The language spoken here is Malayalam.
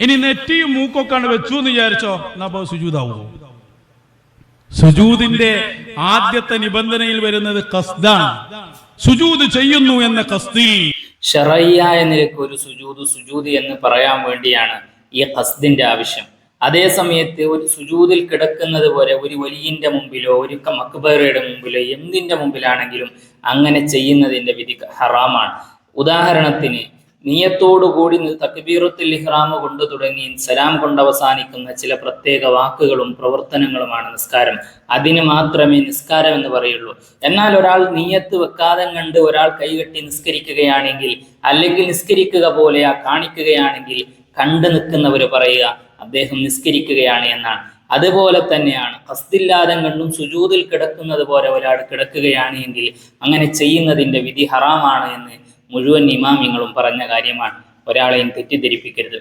ഇനി നെറ്റിയും മൂക്കൊക്കെയാണ് വെച്ചു എന്ന് വിചാരിച്ചോ, എന്നാ സുജൂദാവോ? സുജൂദിന്റെ ആദ്യത്തെ നിബന്ധനയിൽ വരുന്നത് ഖസ്ദാണ്. സുജൂദ് ചെയ്യുന്നു എന്ന ഖസ്ദിൽ ശറയ്യായ നിലയ്ക്ക് ഒരു സുജൂദ് എന്ന് പറയാൻ വേണ്ടിയാണ് ഈ ഖസ്ദിന്റെ ആവശ്യം. അതേ സമയത്ത് ഒരു സുജൂദിൽ കിടക്കുന്നത് പോലെ ഒരു വലിയന്റെ മുമ്പിലോ ഒരു മക്ബറയുടെ മുമ്പിലോ എന്തിന്റെ മുമ്പിലാണെങ്കിലും അങ്ങനെ ചെയ്യുന്നതിന്റെ വിധി ഹറാമാണ്. ഉദാഹരണത്തിന് നിയത്തോടുകൂടി തക്ബീറത്തുൽ ഇഹ്റാം കൊണ്ട് തുടങ്ങി സലാം കൊണ്ട് അവസാനിക്കുന്ന ചില പ്രത്യേക വാക്കുകളും പ്രവർത്തനങ്ങളുമാണ് നിസ്കാരം. അതിന് മാത്രമേ നിസ്കാരം എന്ന് പറയുള്ളൂ. എന്നാൽ ഒരാൾ നിയത്ത് വെക്കാതെ കണ്ട് ഒരാൾ കൈകെട്ടി നിസ്കരിക്കുകയാണെങ്കിൽ, അല്ലെങ്കിൽ നിസ്കരിക്കുക പോലെ കാണിക്കുകയാണെങ്കിൽ കണ്ടു നിൽക്കുന്നവർ പറയുക അദ്ദേഹം നിസ്കരിക്കുകയാണ് എന്നാണ്. അതുപോലെ തന്നെയാണ് ഖസ്ദില്ലാതെ കണ്ടും സുജൂദിൽ കിടക്കുന്നത് പോലെ ഒരാൾ കിടക്കുകയാണ് എങ്കിൽ അങ്ങനെ ചെയ്യുന്നതിന്റെ വിധി ഹറാമാണ് എന്ന് മുഴുവൻ ഇമാമിങ്ങളും പറഞ്ഞ കാര്യമാണ്. ഒരാളെയും തെറ്റിദ്ധരിപ്പിക്കരുത്.